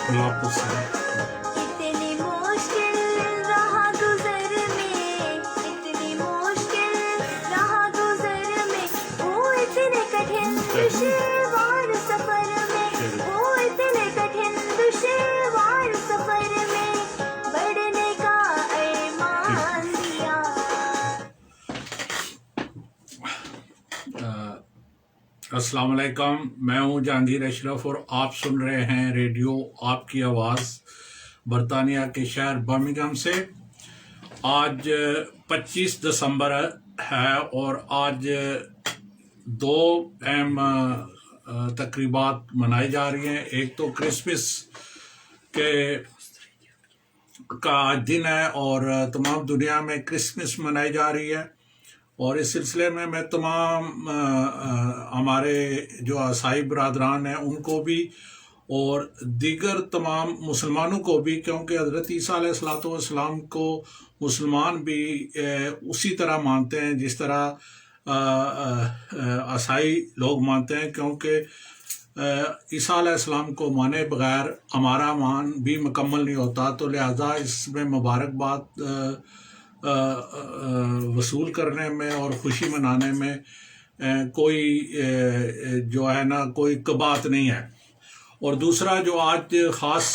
اللہ حافظ. اتنی مشکل رہا گزر میں، اتنی مشکل رہا گزر میں، وہ اتنے کٹھن دشوار سفر میں، وہ اتنے کٹھن دشوار سفر میں بڑھنے کا ایمان دیا. السلام علیکم، میں ہوں جہانگیر اشرف اور آپ سن رہے ہیں ریڈیو آپ کی آواز برطانیہ کے شہر برمنگھم سے. آج 25 دسمبر ہے اور آج دو اہم تقریبات منائی جا رہی ہیں. ایک تو کرسمس کا دن ہے اور تمام دنیا میں کرسمس منائی جا رہی ہے، اور اس سلسلے میں میں تمام ہمارے جو عیسائی برادران ہیں ان کو بھی اور دیگر تمام مسلمانوں کو بھی، کیونکہ حضرت عیسیٰ علیہ الصلوۃ والسلام کو مسلمان بھی اسی طرح مانتے ہیں جس طرح عیسائی لوگ مانتے ہیں، کیونکہ عیسیٰ علیہ السلام کو مانے بغیر ہمارا مان بھی مکمل نہیں ہوتا. تو لہٰذا اس میں مبارکباد وصول کرنے میں اور خوشی منانے میں کوئی جو ہے نا کوئی قباحت نہیں ہے. اور دوسرا جو آج خاص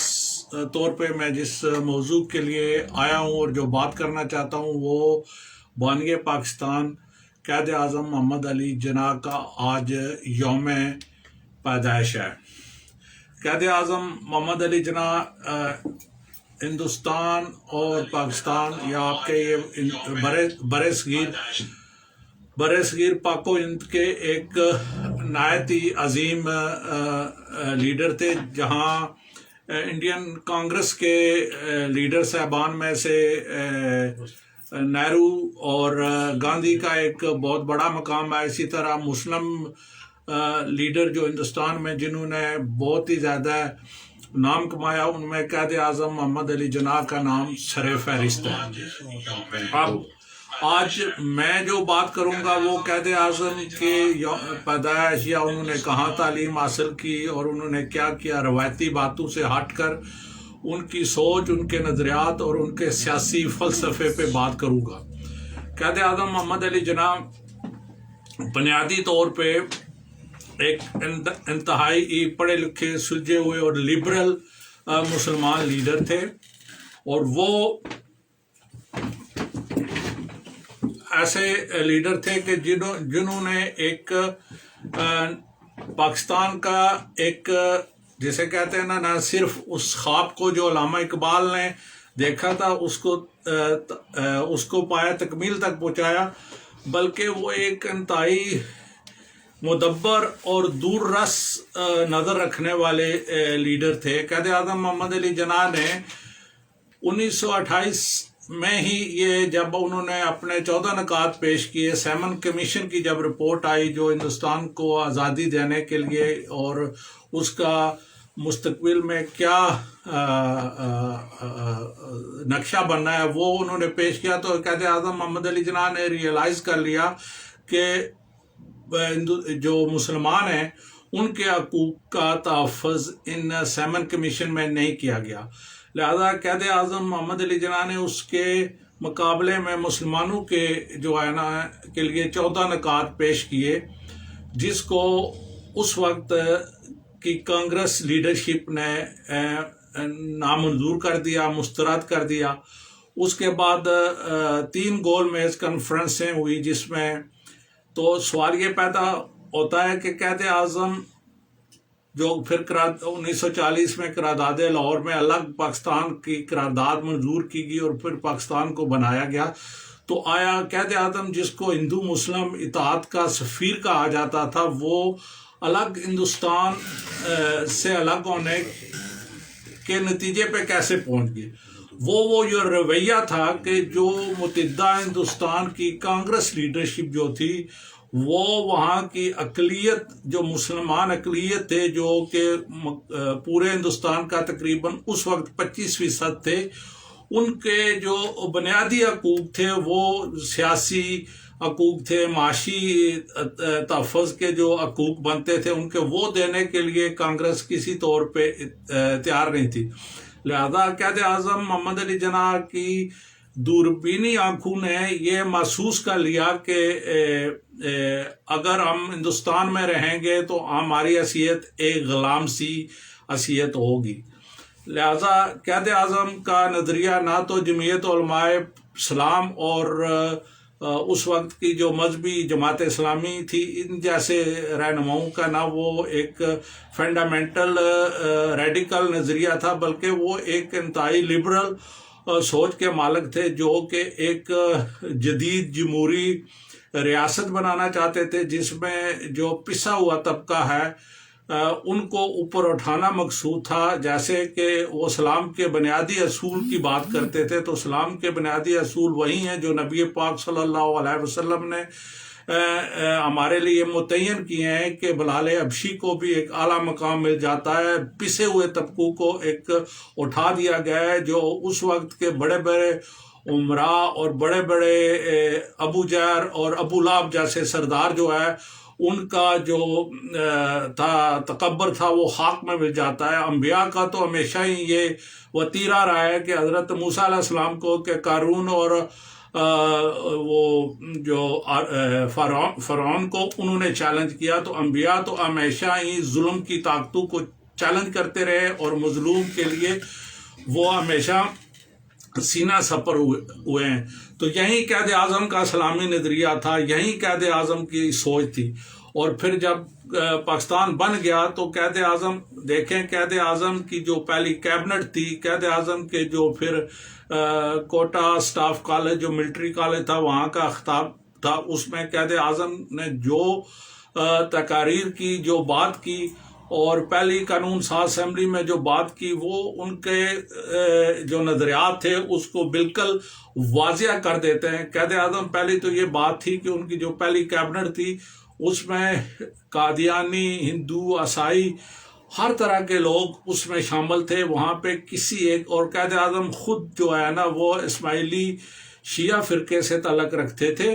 طور پہ میں جس موضوع کے لیے آیا ہوں اور جو بات کرنا چاہتا ہوں وہ بانی پاکستان قائد اعظم محمد علی جناح کا آج یوم پیدائش ہے. قائد اعظم محمد علی جناح ہندوستان اور پاکستان یا آپ کے یہ برِ صغیر پاک و ہند کے ایک نہایت ہی عظیم لیڈر تھے. جہاں انڈین کانگریس کے لیڈر صاحبان میں سے نہرو اور گاندھی کا ایک بہت بڑا مقام ہے. اسی طرح مسلم لیڈر جو ہندوستان میں جنہوں نے بہت ہی زیادہ نام کمایا، ان میں قائد اعظم محمد علی جناح کا نام سر فہرست ہے. اب آج میں جو بات کروں گا وہ قائد اعظم کے پیدائش یا انہوں نے کہاں تعلیم حاصل کی اور انہوں نے کیا کیا، روایتی باتوں سے ہٹ کر ان کی سوچ، ان کے نظریات اور ان کے سیاسی فلسفے پہ بات کروں گا. قائد اعظم محمد علی جناح بنیادی طور پہ ایک انتہائی پڑھے لکھے سلجھے ہوئے اور لبرل مسلمان لیڈر تھے، اور وہ ایسے لیڈر تھے کہ جنہوں نے ایک پاکستان کا ایک جسے کہتے ہیں نہ صرف اس خواب کو جو علامہ اقبال نے دیکھا تھا اس کو پایا تکمیل تک پہنچایا، بلکہ وہ ایک انتہائی مدبر اور دور رس نظر رکھنے والے لیڈر تھے. قائد اعظم محمد علی جناح نے 1928 میں ہی یہ جب انہوں نے اپنے 14 نکات پیش کیے، سیمن کمیشن کی جب رپورٹ آئی جو ہندوستان کو آزادی دینے کے لیے اور اس کا مستقبل میں کیا نقشہ بننا ہے وہ انہوں نے پیش کیا، تو قائد اعظم محمد علی جناح نے ریئلائز کر لیا کہ جو مسلمان ہیں ان کے حقوق کا تحفظ ان سیمن کمیشن میں نہیں کیا گیا. لہذا قائد اعظم محمد علی جناح نے اس کے مقابلے میں مسلمانوں کے جو ہے نا کے لیے 14 نکات پیش کیے، جس کو اس وقت کی کانگریس لیڈرشپ نے نامنظور کر دیا، مسترد کر دیا. اس کے بعد 3 گول میز کانفرنسیں ہوئی، جس میں تو سوال یہ پیدا ہوتا ہے کہ قائد اعظم جو پھر 1940 میں قرارداد لاہور میں الگ پاکستان کی قرارداد منظور کی گئی اور پھر پاکستان کو بنایا گیا، تو آیا قائد اعظم جس کو ہندو مسلم اتحاد کا سفیر کہا جاتا تھا وہ الگ ہندوستان سے الگ ہونے کے نتیجے پہ کیسے پہنچ گئے؟ وہ جو رویہ تھا کہ جو متحدہ ہندوستان کی کانگریس لیڈرشپ جو تھی وہ وہاں کی اقلیت جو مسلمان اقلیت تھے جو کہ پورے ہندوستان کا تقریباً اس وقت 25% تھے، ان کے جو بنیادی حقوق تھے وہ سیاسی حقوق تھے، معاشی تحفظ کے جو حقوق بنتے تھے ان کے وہ دینے کے لیے کانگریس کسی طور پہ تیار نہیں تھی. لہذا قائد اعظم محمد علی جناح کی دوربینی آنکھوں نے یہ محسوس کر لیا کہ اگر ہم ہندوستان میں رہیں گے تو ہماری حیثیت ایک غلام سی حیثیت ہوگی. لہذا قائد اعظم کا نظریہ نہ تو جمعیت علماء اسلام اور اس وقت کی جو مذہبی جماعت اسلامی تھی ان جیسے رہنماؤں کا نہ وہ ایک فنڈامنٹل ریڈیکل نظریہ تھا، بلکہ وہ ایک انتہائی لبرل سوچ کے مالک تھے جو کہ ایک جدید جمہوری ریاست بنانا چاہتے تھے جس میں جو پسا ہوا طبقہ ہے ان کو اوپر اٹھانا مقصود تھا. جیسے کہ وہ اسلام کے بنیادی اصول کی بات کرتے تھے، تو اسلام کے بنیادی اصول وہی ہیں جو نبی پاک صلی اللہ علیہ وسلم نے ہمارے لیے متعین کیے ہیں کہ بلال حبشی کو بھی ایک اعلیٰ مقام مل جاتا ہے. پسے ہوئے طبقوں کو ایک اٹھا دیا گیا ہے. جو اس وقت کے بڑے بڑے عمراء اور بڑے بڑے ابو جہل اور ابو لہب جیسے سردار جو ہے ان کا جو تکبر تھا وہ خاک میں مل جاتا ہے. انبیاء کا تو ہمیشہ ہی یہ وتیرہ رہا ہے کہ حضرت موسیٰ علیہ السلام کو کہ قارون اور وہ جو فرعون کو انہوں نے چیلنج کیا، تو انبیاء تو ہمیشہ ہی ظلم کی طاقتوں کو چیلنج کرتے رہے اور مظلوم کے لیے وہ ہمیشہ سینہ سپر ہوئے ہیں. تو یہی قائد اعظم کا اسلامی نظریہ تھا، یہی قائد اعظم کی سوچ تھی. اور پھر جب پاکستان بن گیا تو قائد اعظم دیکھیں، قائد اعظم کی جو پہلی کیبنٹ تھی، قائد اعظم کے جو پھر کوٹا سٹاف کالج جو ملٹری کالج تھا وہاں کا خطاب تھا، اس میں قائد اعظم نے جو تقاریر کی، جو بات کی اور پہلی قانون ساز اسمبلی میں جو بات کی، وہ ان کے جو نظریات تھے اس کو بالکل واضح کر دیتے ہیں. قائد اعظم پہلی تو یہ بات تھی کہ ان کی جو پہلی کیبنٹ تھی اس میں قادیانی، ہندو، عیسائی، ہر طرح کے لوگ اس میں شامل تھے. وہاں پہ کسی ایک اور قائد اعظم خود جو ہے نا وہ اسماعیلی شیعہ فرقے سے تعلق رکھتے تھے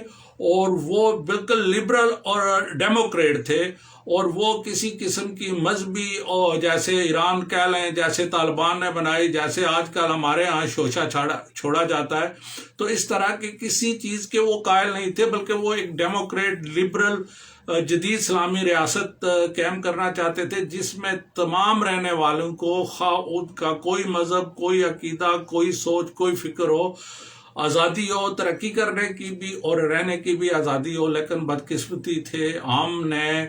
اور وہ بالکل لبرل اور ڈیموکریٹ تھے، اور وہ کسی قسم کی مذہبی اور جیسے ایران کہہ لیں، جیسے طالبان نے بنائی، جیسے آج کل ہمارے ہاں شوشہ چھوڑا جاتا ہے، تو اس طرح کی کسی چیز کے وہ قائل نہیں تھے، بلکہ وہ ایک ڈیموکریٹ لبرل جدید اسلامی ریاست قائم کرنا چاہتے تھے جس میں تمام رہنے والوں کو خواہ ان کا کوئی مذہب، کوئی عقیدہ، کوئی سوچ، کوئی فکر ہو، آزادی ہو، ترقی کرنے کی بھی اور رہنے کی بھی آزادی ہو. لیکن بدقسمتی تھے ہم نے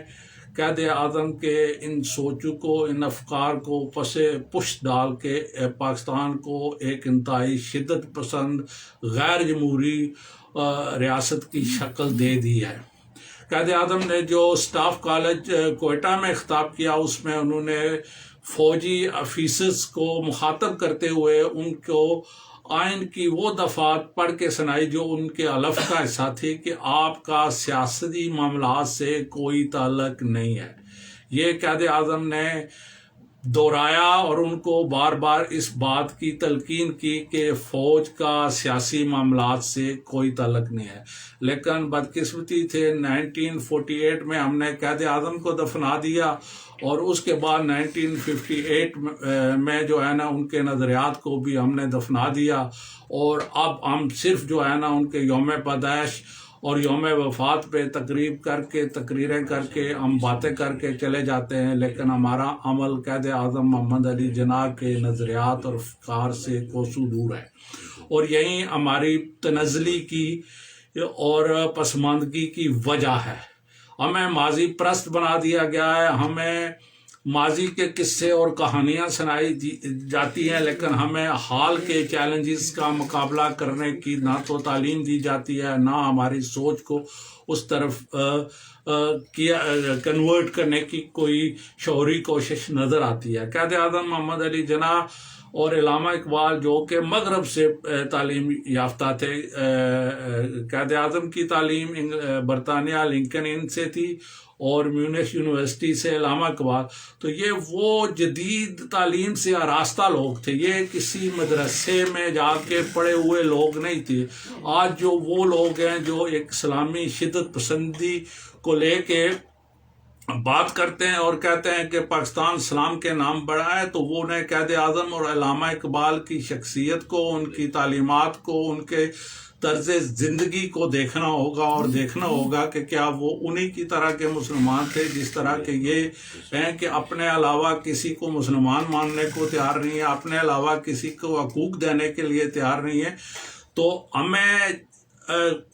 قائد اعظم کے ان سوچوں کو، ان افکار کو پشت ڈال کے پاکستان کو ایک انتہائی شدت پسند غیر جمہوری ریاست کی شکل دے دی ہے. قائد اعظم نے جو سٹاف کالج کوئٹہ میں خطاب کیا اس میں انہوں نے فوجی آفیسرز کو مخاطب کرتے ہوئے ان کو آئین کی وہ دفعات پڑھ کے سنائی جو ان کے الف کا حصہ تھی کہ آپ کا سیاسی معاملات سے کوئی تعلق نہیں ہے. یہ قائد اعظم نے دہرایا اور ان کو بار بار اس بات کی تلقین کی کہ فوج کا سیاسی معاملات سے کوئی تعلق نہیں ہے. لیکن بدقسمتی تھے 1948 میں ہم نے قائد اعظم کو دفنا دیا اور اس کے بعد 1958 میں جو ہے نا ان کے نظریات کو بھی ہم نے دفنا دیا. اور اب ہم صرف جو ہے نا ان کے یوم پیدائش اور یوم وفات پہ تقریریں کر کے ہم باتیں کر کے چلے جاتے ہیں، لیکن ہمارا عمل قائد اعظم محمد علی جناح کے نظریات اور افکار سے کوسوں دور ہے. اور یہی ہماری تنزلی کی اور پسماندگی کی وجہ ہے. ہمیں ماضی پرست بنا دیا گیا ہے، ہمیں ماضی کے قصے اور کہانیاں سنائی جاتی ہیں، لیکن ہمیں حال کے چیلنجز کا مقابلہ کرنے کی نہ تو تعلیم دی جاتی ہے، نہ ہماری سوچ کو اس طرف کنورٹ کرنے کی کوئی شعوری کوشش نظر آتی ہے. قائد اعظم محمد علی جناح اور علامہ اقبال جو کہ مغرب سے تعلیم یافتہ تھے، قائد اعظم کی تعلیم برطانیہ لنکن ان سے تھی اور میونخ یونیورسٹی سے علامہ اقبال، تو یہ وہ جدید تعلیم سے آراستہ لوگ تھے، یہ کسی مدرسے میں جا کے پڑھے ہوئے لوگ نہیں تھے۔ آج جو وہ لوگ ہیں جو ایک اسلامی شدت پسندی کو لے کے بات کرتے ہیں اور کہتے ہیں کہ پاکستان اسلام کے نام بڑھا ہے، تو وہ انہیں قائد اعظم اور علامہ اقبال کی شخصیت کو، ان کی تعلیمات کو، ان کے طرز زندگی کو دیکھنا ہوگا، اور دیکھنا ہوگا کہ کیا وہ انہی کی طرح کے مسلمان تھے جس طرح کے یہ ہیں کہ اپنے علاوہ کسی کو مسلمان ماننے کو تیار نہیں ہے، اپنے علاوہ کسی کو حقوق دینے کے لیے تیار نہیں ہے۔ تو ہمیں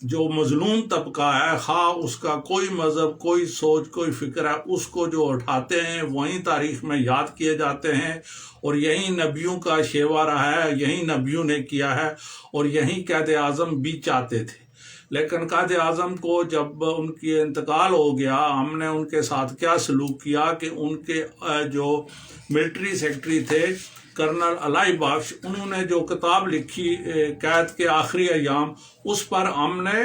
جو مظلوم طبقہ ہے، خواہ اس کا کوئی مذہب، کوئی سوچ، کوئی فکر ہے، اس کو جو اٹھاتے ہیں وہیں تاریخ میں یاد کیے جاتے ہیں، اور یہی نبیوں کا شیوا رہا ہے، یہی نبیوں نے کیا ہے، اور یہی قائد اعظم بھی چاہتے تھے۔ لیکن قائد اعظم کو جب ان کی انتقال ہو گیا، ہم نے ان کے ساتھ کیا سلوک کیا کہ ان کے جو ملٹری سیکرٹری تھے کرنل علائی بخش، انہوں نے جو کتاب لکھی قید کے آخری ایام، اس پر ہم نے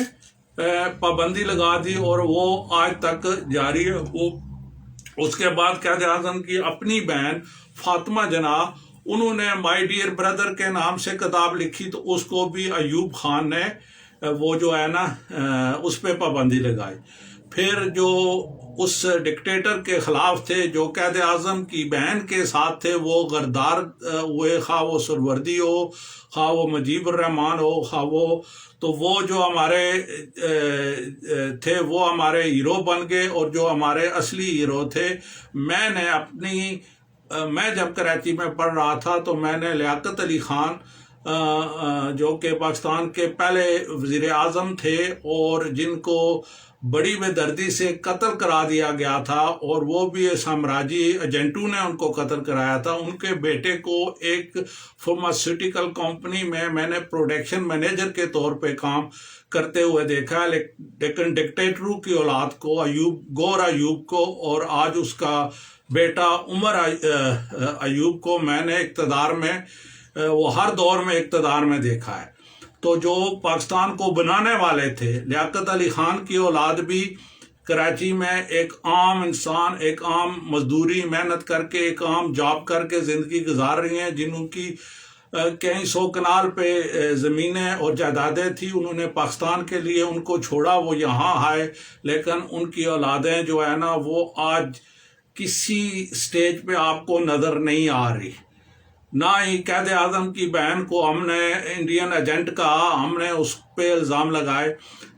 پابندی لگا دی، اور وہ آج تک جاری ہے۔ وہ اس کے بعد قائد اعظم کی اپنی بہن فاطمہ جناح، انہوں نے مائی ڈیئر بردر کے نام سے کتاب لکھی، تو اس کو بھی ایوب خان نے وہ جو ہے نا اس پہ پابندی لگائی۔ پھر جو اس ڈکٹیٹر کے خلاف تھے جو قائد اعظم کی بہن کے ساتھ تھے، وہ غدار ہوئے، خواہ وہ سروردی ہو، خواہ وہ مجیب الرحمان ہو، خواہ تو وہ جو ہمارے تھے وہ ہمارے ہیرو بن گئے، اور جو ہمارے اصلی ہیرو تھے، میں جب کراچی میں پڑھ رہا تھا تو میں نے لیاقت علی خان جو کہ پاکستان کے پہلے وزیر اعظم تھے اور جن کو بڑی بے دردی سے قتل کرا دیا گیا تھا، اور وہ بھی سامراجی ایجنٹوں نے ان کو قتل کرایا تھا، ان کے بیٹے کو ایک فارماسیوٹیکل کمپنی میں نے پروڈکشن مینیجر کے طور پہ کام کرتے ہوئے دیکھا، لیکن ڈکٹیٹروں کی اولاد کو، گور ایوب کو، اور آج اس کا بیٹا عمر ایوب کو میں نے اقتدار میں، وہ ہر دور میں اقتدار میں دیکھا ہے۔ تو جو پاکستان کو بنانے والے تھے، لیاقت علی خان کی اولاد بھی کراچی میں ایک عام انسان، ایک عام مزدوری محنت کر کے، ایک عام جاب کر کے زندگی گزار رہی ہیں، جنہوں کی کئی 100 کنال پہ زمینیں اور جائیدادیں تھیں، انہوں نے پاکستان کے لیے ان کو چھوڑا، وہ یہاں آئے، لیکن ان کی اولادیں جو ہے نا وہ آج کسی سٹیج پہ آپ کو نظر نہیں آ رہی۔ نہ ہی قائد اعظم کی بہن کو ہم نے انڈین ایجنٹ کہا، ہم نے اس پہ الزام لگائے،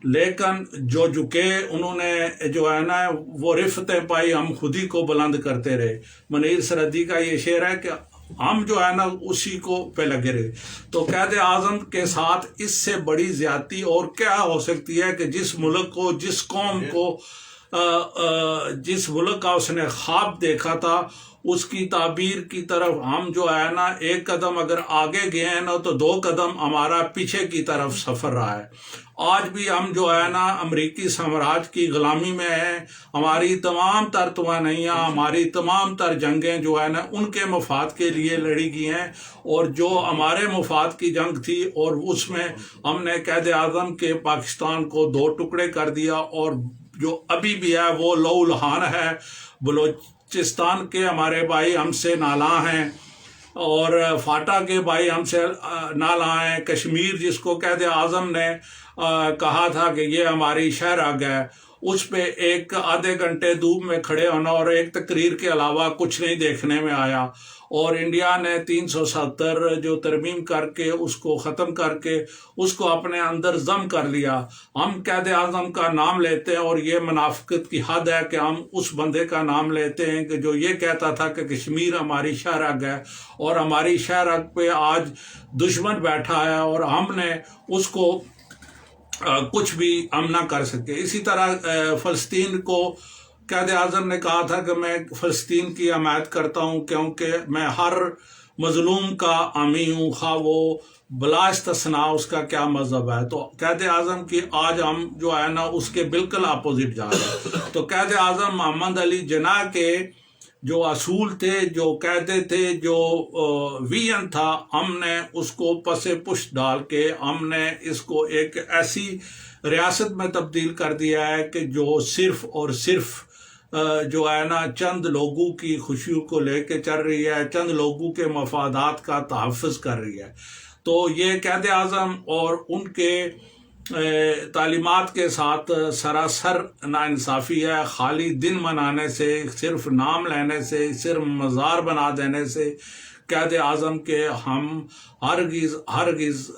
لیکن جو جھکے انہوں نے جو ہے نا وہ رفتیں پائی، ہم خود ہی کو بلند کرتے رہے۔ منیر سرحدی کا یہ شعر ہے کہ ہم جو ہے نا اسی کو پہ لگے رہے۔ تو قائد اعظم کے ساتھ اس سے بڑی زیادتی اور کیا ہو سکتی ہے کہ جس ملک کو، جس قوم کو، جس ملک کا اس نے خواب دیکھا تھا، اس کی تعبیر کی طرف ہم جو ہے نا ایک قدم اگر آگے گئے ہیں نا تو 2 قدم ہمارا پیچھے کی طرف سفر رہا ہے۔ آج بھی ہم جو ہے نا امریکی سامراج کی غلامی میں ہیں، ہماری تمام تر توانائیاں، ہماری تمام تر جنگیں جو ہے نا ان کے مفاد کے لیے لڑی گئی ہیں، اور جو ہمارے مفاد کی جنگ تھی، اور اس میں ہم نے قائد اعظم کے پاکستان کو 2 ٹکڑے کر دیا، اور جو ابھی بھی ہے وہ لہو لہان ہے۔ بلوچستان کے ہمارے بھائی ہم سے نالاں ہیں، اور فاٹا کے بھائی ہم سے نالاں ہیں۔ کشمیر جس کو قائد اعظم نے کہا تھا کہ یہ ہماری شہرگ ہے، اس پہ ایک آدھے گھنٹے دھوپ میں کھڑے ہونا اور ایک تقریر کے علاوہ کچھ نہیں دیکھنے میں آیا، اور انڈیا نے 370 جو ترمیم کر کے اس کو ختم کر کے اس کو اپنے اندر ضم کر لیا۔ ہم قائد اعظم کا نام لیتے ہیں، اور یہ منافقت کی حد ہے کہ ہم اس بندے کا نام لیتے ہیں کہ جو یہ کہتا تھا کہ کشمیر ہماری شہرگ ہے، اور ہماری شہرگ پہ آج دشمن بیٹھا ہے، اور ہم نے اس کو کچھ بھی ہم نہ کر سکے۔ اسی طرح فلسطین کو قائد اعظم نے کہا تھا کہ میں فلسطین کی حمایت کرتا ہوں کیونکہ میں ہر مظلوم کا حامی ہوں، خواہ وہ بلا استثناء اس کا کیا مذہب ہے۔ تو قائد اعظم کی آج ہم جو ہے نا اس کے بالکل اپوزٹ جا رہے ہیں۔ تو قائد اعظم محمد علی جناح کے جو اصول تھے، جو قاعدے تھے، جو ویژن تھا، ہم نے اس کو پس پشت ڈال کے ہم نے اس کو ایک ایسی ریاست میں تبدیل کر دیا ہے کہ جو صرف اور صرف جو ہے نا چند لوگوں کی خوشیوں کو لے کے چل رہی ہے، چند لوگوں کے مفادات کا تحفظ کر رہی ہے. تو یہ قائد اعظم اور ان کے تعلیمات کے ساتھ سراسر ناانصافی ہے. خالی دن منانے سے، صرف نام لینے سے، صرف مزار بنا دینے سے قائد اعظم کے ہم ہرگز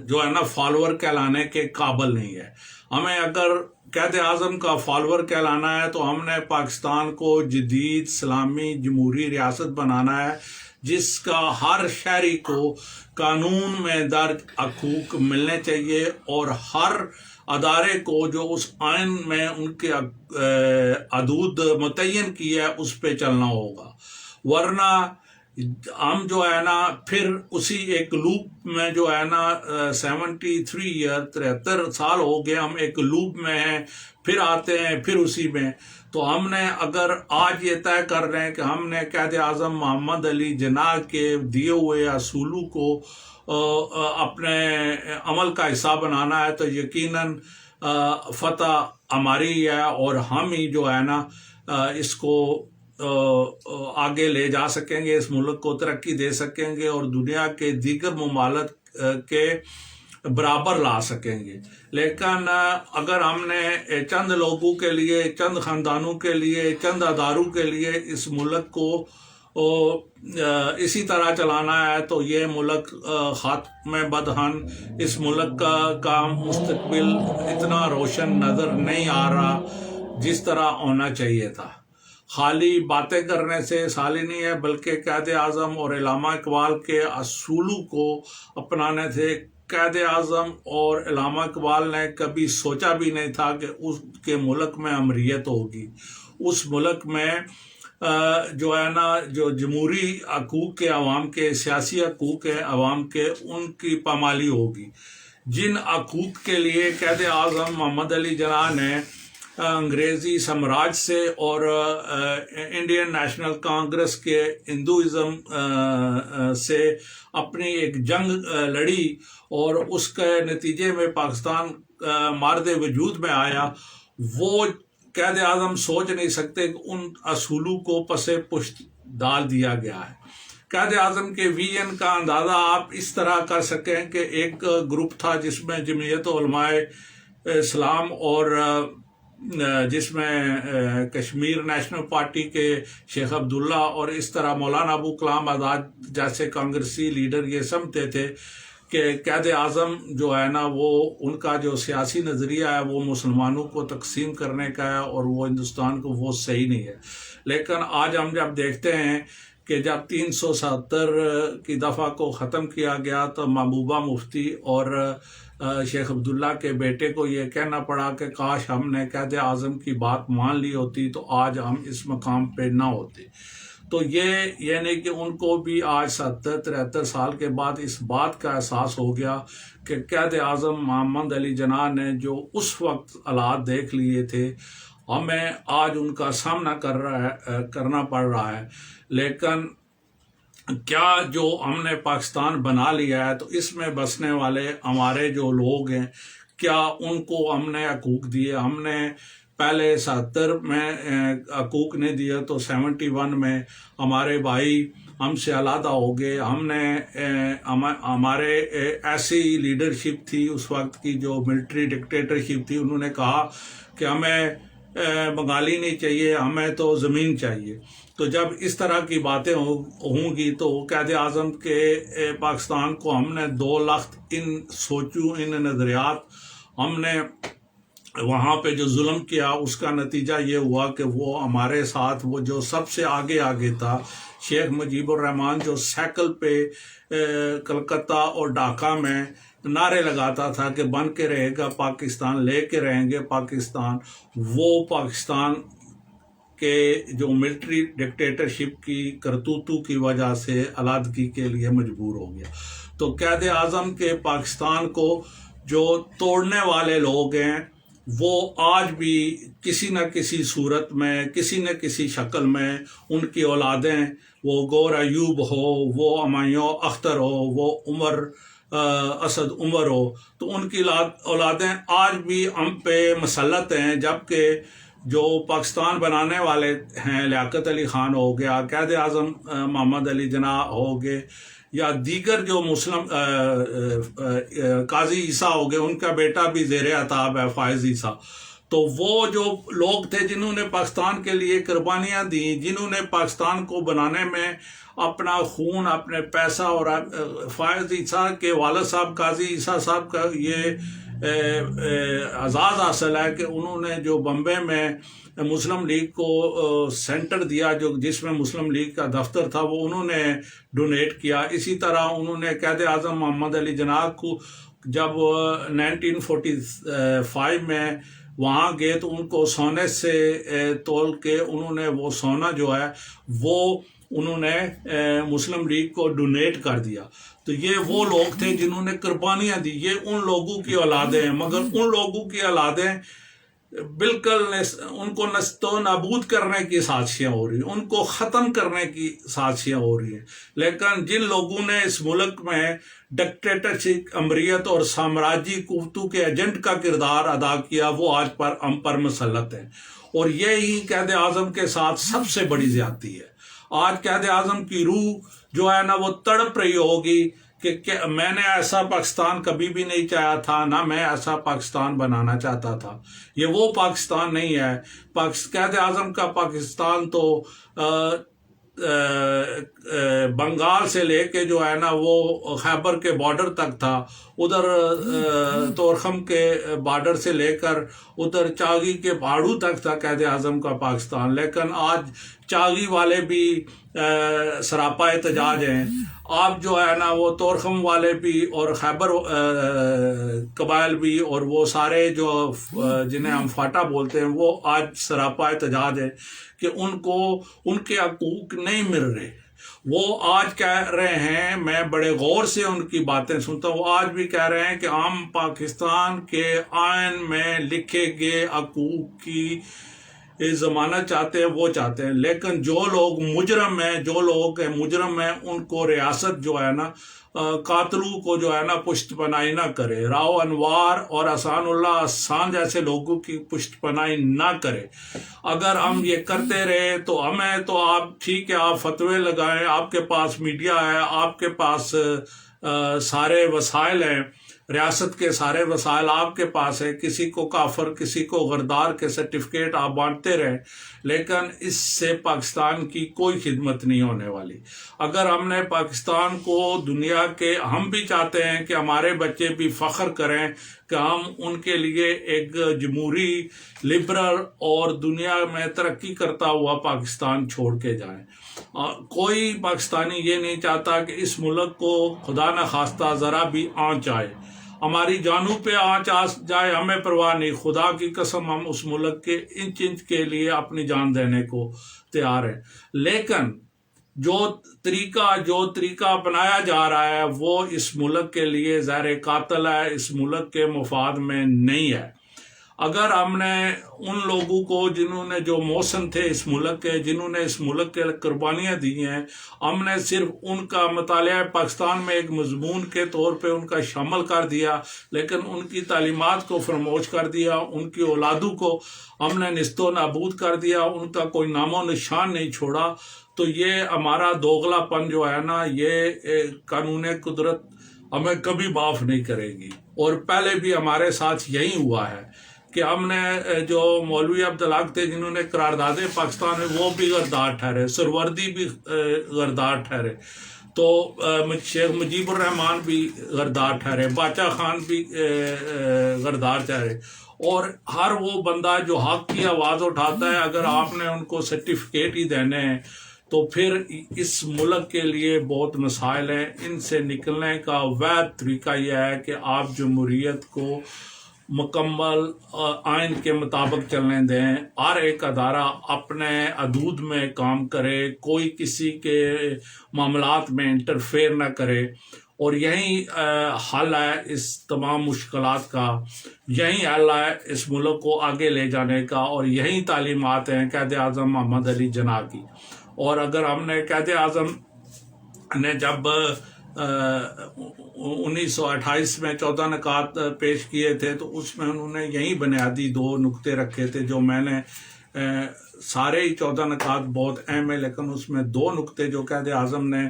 جو ہے نا فالوور کہلانے کے قابل نہیں ہے. ہمیں اگر قائد اعظم کا فالوور کہلانا ہے تو ہم نے پاکستان کو جدید اسلامی جمہوری ریاست بنانا ہے، جس کا ہر شہری کو قانون میں درج حقوق ملنے چاہیے، اور ہر ادارے کو جو اس آئین میں ان کے حدود متعین کی ہے اس پہ چلنا ہوگا. ورنہ ہم جو ہے نا پھر اسی ایک لوپ میں جو ہے نا 73 ایئر 73 سال ہو گئے ہم ایک لوپ میں ہیں، پھر آتے ہیں پھر اسی میں. تو ہم نے اگر آج یہ طے کر رہے ہیں کہ ہم نے قائد اعظم محمد علی جناح کے دیے ہوئے اصولوں کو اپنے عمل کا حصہ بنانا ہے، تو یقیناً فتح ہماری ہے، اور ہم ہی جو ہے نا اس کو آگے لے جا سکیں گے، اس ملک کو ترقی دے سکیں گے، اور دنیا کے دیگر ممالک کے برابر لا سکیں گے. لیکن اگر ہم نے چند لوگوں کے لیے، چند خاندانوں کے لیے، چند اداروں کے لیے اس ملک کو اسی طرح چلانا ہے تو یہ ملک خاتم بدہن، اس ملک کا مستقبل اتنا روشن نظر نہیں آ رہا جس طرح ہونا چاہیے تھا. خالی باتیں کرنے سے سالی نہیں ہے، بلکہ قائد اعظم اور علامہ اقبال کے اصولوں کو اپنانے تھے. قائد اعظم اور علامہ اقبال نے کبھی سوچا بھی نہیں تھا کہ اس کے ملک میں امریت ہوگی، اس ملک میں جو ہے نا جو جمہوری حقوق کے عوام کے، سیاسی حقوق کے عوام کے، ان کی پامالی ہوگی. جن حقوق کے لیے قائد اعظم محمد علی جناح نے انگریزی سامراج سے اور انڈین نیشنل کانگریس کے ہندوازم سے اپنی ایک جنگ لڑی، اور اس کے نتیجے میں پاکستان مارد وجود میں آیا، وہ قائد اعظم سوچ نہیں سکتے کہ ان اصولوں کو پس پشت ڈال دیا گیا ہے. قائد اعظم کے ویژن کا اندازہ آپ اس طرح کر سکیں کہ ایک گروپ تھا جس میں جمعیت علماء اسلام، اور جس میں کشمیر نیشنل پارٹی کے شیخ عبداللہ، اور اس طرح مولانا ابو کلام آزاد جیسے کانگریسی لیڈر یہ سمجھتے تھے کہ قائد اعظم جو ہے نا وہ ان کا جو سیاسی نظریہ ہے وہ مسلمانوں کو تقسیم کرنے کا ہے، اور وہ ہندوستان کو وہ صحیح نہیں ہے. لیکن آج ہم جب دیکھتے ہیں کہ جب 370 کی دفعہ کو ختم کیا گیا تو محبوبہ مفتی اور شیخ عبداللہ کے بیٹے کو یہ کہنا پڑا کہ کاش ہم نے قائد اعظم کی بات مان لی ہوتی تو آج ہم اس مقام پہ نہ ہوتے. تو یہ نہیں کہ ان کو بھی آج 73 سال کے بعد اس بات کا احساس ہو گیا کہ قائد اعظم محمد علی جناح نے جو اس وقت حالات دیکھ لیے تھے، ہمیں آج ان کا سامنا کرنا پڑ رہا ہے. لیکن کیا جو ہم نے پاکستان بنا لیا ہے تو اس میں بسنے والے ہمارے جو لوگ ہیں، کیا ان کو ہم نے حقوق دیے؟ ہم نے پہلے 77 میں حقوق نہیں دیے تو 71 میں ہمارے بھائی ہم سے علیحدہ ہو گئے. ہم نے ہمارے ایسی لیڈرشپ تھی اس وقت کی جو ملٹری ڈکٹیٹرشپ تھی، انہوں نے کہا کہ ہمیں بنگالی نہیں چاہیے، ہمیں تو زمین چاہیے. تو جب اس طرح کی باتیں ہوں گی تو قائد اعظم کے پاکستان کو ہم نے 2 لاکھ ان سوچوں، ان نظریات ہم نے وہاں پہ جو ظلم کیا، اس کا نتیجہ یہ ہوا کہ وہ ہمارے ساتھ وہ جو سب سے آگے تھا شیخ مجیب الرحمان، جو سائیکل پہ کلکتہ اور ڈھاکہ میں نعرے لگاتا تھا کہ بن کے رہے گا پاکستان، لے کے رہیں گے پاکستان، وہ پاکستان کہ جو ملٹری ڈکٹیٹرشپ کی کرتوتوں کی وجہ سے علیحدگی کے لیے مجبور ہو گیا. تو قائد اعظم کے پاکستان کو جو توڑنے والے لوگ ہیں وہ آج بھی کسی نہ کسی صورت میں، کسی نہ کسی شکل میں ان کی اولادیں، وہ گور ایوب ہو، وہ ہمایوں اختر ہو، وہ عمر اسد عمر ہو، تو ان کی اولادیں آج بھی ہم پہ مسلط ہیں. جبکہ جو پاکستان بنانے والے ہیں، لیاقت علی خان ہو گیا، قائد اعظم محمد علی جناح ہو گئے، یا دیگر جو مسلم قاضی عیسیٰ ہو گئے، ان کا بیٹا بھی زیر عتاب ہے، فائز عیسیٰ. تو وہ جو لوگ تھے جنہوں نے پاکستان کے لیے قربانیاں دیں، جنہوں نے پاکستان کو بنانے میں اپنا خون، اپنے پیسہ، اور فائز عیسیٰ کے والد صاحب قاضی عیسیٰ صاحب کا یہ اعزاز حاصل ہے کہ انہوں نے جو بمبے میں مسلم لیگ کو سینٹر دیا، جس میں مسلم لیگ کا دفتر تھا، وہ انہوں نے ڈونیٹ کیا. اسی طرح انہوں نے قائد اعظم محمد علی جناح کو جب 1945 میں وہاں گئے تو ان کو سونے سے تول کے انہوں نے وہ سونا جو ہے وہ انہوں نے مسلم لیگ کو ڈونیٹ کر دیا. تو یہ وہ لوگ تھے جنہوں نے قربانیاں دی. یہ ان لوگوں کی اولادیں ہیں، مگر ان لوگوں کی اولادیں بالکل ان کو نست و نابود کرنے کی سازشیں ہو رہی ہیں، ان کو ختم کرنے کی سازشیں ہو رہی ہیں. لیکن جن لوگوں نے اس ملک میں ڈکٹیٹرشپ، امریت اور سامراجی قوتوں کے ایجنٹ کا کردار ادا کیا، وہ آج پر ہم پر مسلط ہیں. اور یہی قائد اعظم کے ساتھ سب سے بڑی زیادتی ہے. آج قائد اعظم کی روح جو ہے نا وہ تڑپ رہی ہوگی کہ میں نے ایسا پاکستان کبھی بھی نہیں چاہا تھا، نہ میں ایسا پاکستان بنانا چاہتا تھا. یہ وہ پاکستان نہیں ہے. قائد اعظم کا پاکستان تو بنگال سے لے کے جو ہے نا وہ خیبر کے بارڈر تک تھا، ادھر تورخم کے بارڈر سے لے کر ادھر چاگی کے پہاڑوں تک تھا قائد اعظم کا پاکستان. لیکن آج چاگی والے بھی سراپا احتجاج ہیں. آپ جو ہے نا وہ تورخم والے بھی اور خیبر قبائل بھی اور وہ سارے جو جنہیں ہم فاٹا بولتے ہیں، وہ آج سراپا احتجاج ہے کہ ان کو ان کے حقوق نہیں مل رہے. وہ آج کہہ رہے ہیں، میں بڑے غور سے ان کی باتیں سنتا ہوں، وہ آج بھی کہہ رہے ہیں کہ ہم پاکستان کے آئین میں لکھے گئے حقوق کی ضمانت چاہتے ہیں، وہ چاہتے ہیں. لیکن جو لوگ مجرم ہیں، جو لوگ مجرم ہیں، ان کو ریاست جو ہے نا قاتلوں کو جو ہے نا پشت پناہی نہ کرے. راؤ انوار اور احسان اللہ احسان جیسے لوگوں کی پشت پناہی نہ کرے. اگر ہم یہ کرتے رہے تو ہمیں تو آپ ٹھیک ہے، آپ فتوے لگائیں، آپ کے پاس میڈیا ہے، آپ کے پاس سارے وسائل ہیں، ریاست کے سارے وسائل آپ کے پاس ہے. کسی کو کافر، کسی کو غردار کے سرٹیفکیٹ آپ بانٹتے رہیں، لیکن اس سے پاکستان کی کوئی خدمت نہیں ہونے والی. اگر ہم نے پاکستان کو دنیا کے، ہم بھی چاہتے ہیں کہ ہمارے بچے بھی فخر کریں کہ ہم ان کے لیے ایک جمہوری، لبرل اور دنیا میں ترقی کرتا ہوا پاکستان چھوڑ کے جائیں. کوئی پاکستانی یہ نہیں چاہتا کہ اس ملک کو خدا نخواستہ ذرا بھی آنچ آئے. ہماری جانوں پہ آنچ آ جائے ہمیں پرواہ نہیں. خدا کی قسم ہم اس ملک کے انچ انچ کے لیے اپنی جان دینے کو تیار ہیں. لیکن جو طریقہ اپنایا جا رہا ہے وہ اس ملک کے لیے زہر قاتل ہے، اس ملک کے مفاد میں نہیں ہے. اگر ہم نے ان لوگوں کو جنہوں نے جو موسن تھے اس ملک کے، جنہوں نے اس ملک کے قربانیاں دی ہیں، ہم نے صرف ان کا مطالعہ پاکستان میں ایک مضمون کے طور پہ ان کا شامل کر دیا، لیکن ان کی تعلیمات کو فراموش کر دیا، ان کی اولادوں کو ہم نے نیست و نابود کر دیا، ان کا کوئی نام و نشان نہیں چھوڑا. تو یہ ہمارا دوغلا پن جو ہے نا، یہ قانون قدرت ہمیں کبھی معاف نہیں کرے گی. اور پہلے بھی ہمارے ساتھ یہی ہوا ہے کہ ہم نے جو مولوی عبدالحق تھے جنہوں نے قراردادیں پاکستان میں، وہ بھی غدار ٹھہرے، سروردی بھی غدار ٹھہرے، تو شیخ مجیب الرحمان بھی غدار ٹھہرے، باچا خان بھی غدار ٹھہرے. اور ہر وہ بندہ جو حق کی آواز اٹھاتا ہے، اگر آپ نے ان کو سرٹیفکیٹ ہی دینے ہیں تو پھر اس ملک کے لیے بہت مسائل ہیں. ان سے نکلنے کا وحید طریقہ یہ ہے کہ آپ جمہوریت کو مکمل آئین کے مطابق چلنے دیں. ہر ایک ادارہ اپنے حدود میں کام کرے، کوئی کسی کے معاملات میں انٹرفیئر نہ کرے. اور یہی حل ہے اس تمام مشکلات کا، یہی حل ہے اس ملک کو آگے لے جانے کا، اور یہی تعلیمات ہیں قائد اعظم محمد علی جناح کی. اور اگر ہم نے قائد اعظم نے جب 1928 میں 14 نکات پیش کیے تھے، تو اس میں انہوں نے یہی بنیادی 2 نقطے رکھے تھے جو میں نے سارے ہی 14 نکات بہت اہم ہیں، لیکن اس میں 2 نقطے جو قائد اعظم نے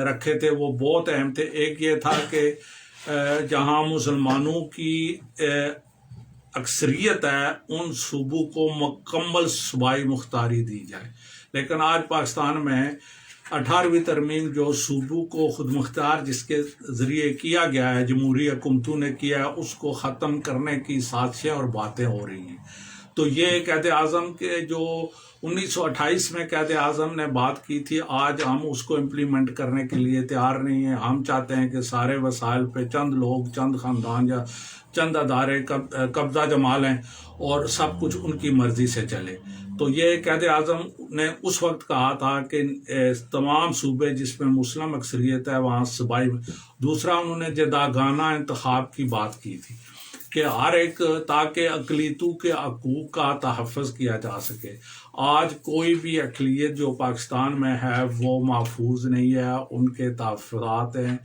رکھے تھے وہ بہت اہم تھے۔ ایک یہ تھا کہ جہاں مسلمانوں کی اکثریت ہے ان صوبوں کو مکمل صوبائی مختاری دی جائے، لیکن آج پاکستان میں 18ویں ترمیم جو صوبوں کو خود مختار جس کے ذریعے کیا گیا ہے، جمہوری حکومتوں نے کیا ہے، اس کو ختم کرنے کی سازشیں اور باتیں ہو رہی ہیں۔ تو یہ قائد اعظم کے جو 1928 میں قائد اعظم نے بات کی تھی، آج ہم اس کو امپلیمنٹ کرنے کے لیے تیار نہیں ہیں۔ ہم چاہتے ہیں کہ سارے وسائل پہ چند لوگ، چند خاندان یا چند ادارے قبضہ جما لیں اور سب کچھ ان کی مرضی سے چلے۔ تو یہ قائد اعظم نے اس وقت کہا تھا کہ تمام صوبے جس میں مسلم اکثریت ہے وہاں صوبائی۔ دوسرا انہوں نے جداگانہ انتخاب کی بات کی تھی کہ ہر ایک، تاکہ اقلیتوں کے حقوق کا تحفظ کیا جا سکے۔ آج کوئی بھی اقلیت جو پاکستان میں ہے وہ محفوظ نہیں ہے، ان کے تحفظات ہیں۔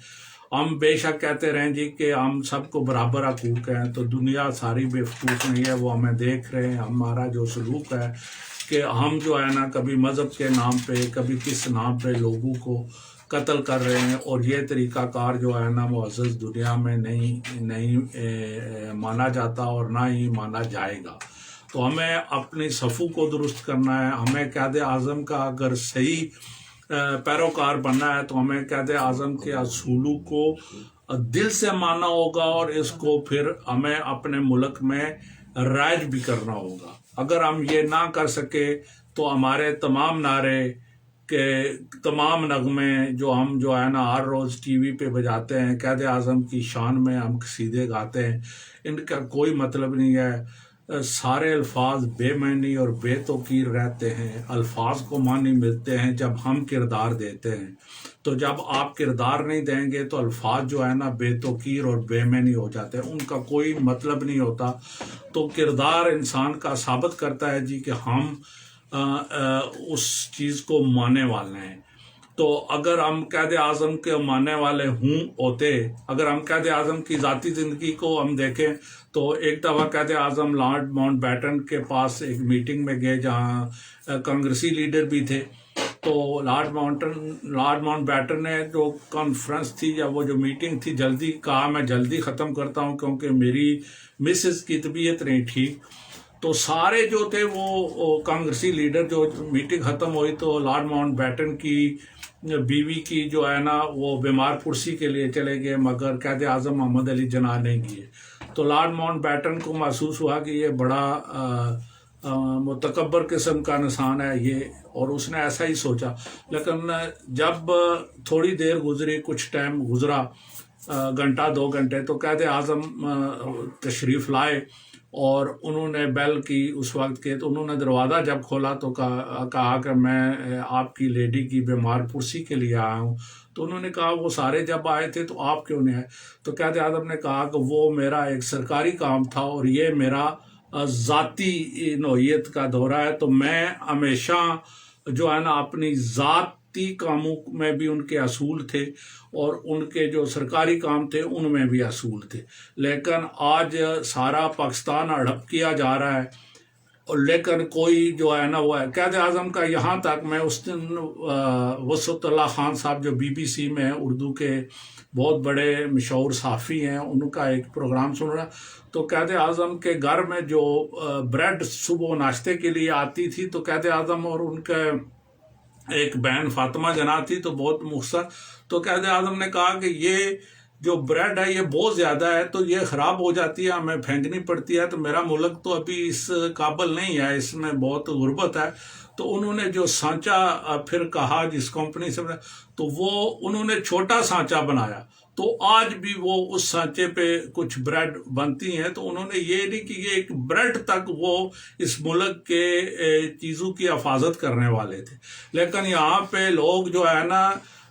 ہم بے شک کہتے رہیں جی کہ ہم سب کو برابر حقوق ہیں، تو دنیا ساری بیوقوف نہیں ہے، وہ ہمیں دیکھ رہے ہیں۔ ہمارا جو سلوک ہے کہ ہم جو ہے نا کبھی مذہب کے نام پہ، کبھی کس نام پہ لوگوں کو قتل کر رہے ہیں، اور یہ طریقہ کار جو ہے نا معزز دنیا میں نہیں مانا جاتا اور نہ ہی مانا جائے گا۔ تو ہمیں اپنی صفوں کو درست کرنا ہے۔ ہمیں قائد اعظم کا اگر صحیح پیروکار بننا ہے تو ہمیں قائد اعظم کے اصولوں کو دل سے ماننا ہوگا، اور اس کو پھر ہمیں اپنے ملک میں رائج بھی کرنا ہوگا۔ اگر ہم یہ نہ کر سکے تو ہمارے تمام نعرے کہ تمام نغمے جو ہم جو ہے نا ہر روز ٹی وی پہ بجاتے ہیں، قائد اعظم کی شان میں ہم قصیدے گاتے ہیں، ان کا کوئی مطلب نہیں ہے۔ سارے الفاظ بے معنی اور بے توقیر رہتے ہیں۔ الفاظ کو معنی ملتے ہیں جب ہم کردار دیتے ہیں، تو جب آپ کردار نہیں دیں گے تو الفاظ جو ہے نا بے توقیر اور بے معنی ہو جاتے ہیں، ان کا کوئی مطلب نہیں ہوتا۔ تو کردار انسان کا ثابت کرتا ہے جی کہ ہم اس چیز کو ماننے والے ہیں۔ تو اگر ہم قائد اعظم کے ماننے والے ہوتے، اگر ہم قائد اعظم کی ذاتی زندگی کو ہم دیکھیں تو ایک دفعہ Quaid Azam lord Mount beaten کے پاس ایک میٹنگ میں گئے جہاں کانگریسی لیڈر بھی تھے۔ تو لارڈ ماؤنٹ بیٹن نے جو کانفرنس تھی یا وہ جو میٹنگ تھی جلدی کہا میں جلدی ختم کرتا ہوں کیونکہ میری مسز کی طبیعت نہیں ٹھیک۔ تو سارے جو تھے وہ کانگریسی لیڈر، جو میٹنگ ختم ہوئی تو لارڈ ماؤنٹ بیٹن کی بیوی کی جو ہے نا وہ بیمار پرسی کے لیے چلے گئے، مگر قائد اعظم محمد علی جناح نہیں گئے۔ تو لارڈ ماؤنٹ بیٹن کو محسوس ہوا کہ یہ بڑا متکبر قسم کا انسان ہے یہ، اور اس نے ایسا ہی سوچا۔ لیکن جب تھوڑی دیر گزری، کچھ ٹائم گزرا، گھنٹہ 2 گھنٹے، تو قائد اعظم تشریف لائے اور انہوں نے بیل کی اس وقت کے، تو انہوں نے دروازہ جب کھولا تو کہا کہ میں آپ کی لیڈی کی بیمار پرسی کے لیے آیا ہوں۔ تو انہوں نے کہا وہ سارے جب آئے تھے تو آپ کیوں نہیں آئے؟ تو قائد اعظم نے کہا کہ وہ میرا ایک سرکاری کام تھا اور یہ میرا ذاتی نوعیت کا دورہ ہے، تو میں ہمیشہ جو ہے نا اپنی ذاتی کاموں میں بھی ان کے اصول تھے اور ان کے جو سرکاری کام تھے ان میں بھی اصول تھے۔ لیکن آج سارا پاکستان ہڑپ کیا جا رہا ہے، اور لیکن کوئی جو ہے نا وہ ہے قائد اعظم کا۔ یہاں تک میں اس دن وسعت اللہ خان صاحب جو BBC میں اردو کے بہت بڑے مشہور صحافی ہیں، ان کا ایک پروگرام سن رہا، تو قائد اعظم کے گھر میں جو بریڈ صبح ناشتے کے لیے آتی تھی، تو قائد اعظم اور ان کے ایک بہن فاطمہ جناح تھی تو بہت مختصر، تو قائد اعظم نے کہا کہ یہ جو بریڈ ہے یہ بہت زیادہ ہے تو یہ خراب ہو جاتی ہے، ہمیں پھینکنی پڑتی ہے، تو میرا ملک تو ابھی اس قابل نہیں ہے، اس میں بہت غربت ہے۔ تو انہوں نے جو سانچہ پھر کہا جس کمپنی سے، تو وہ انہوں نے چھوٹا سانچہ بنایا، تو آج بھی وہ اس سانچے پہ کچھ بریڈ بنتی ہیں۔ تو انہوں نے یہ نہیں کہ یہ ایک بریڈ تک وہ اس ملک کے چیزوں کی حفاظت کرنے والے تھے، لیکن یہاں پہ لوگ جو ہے نا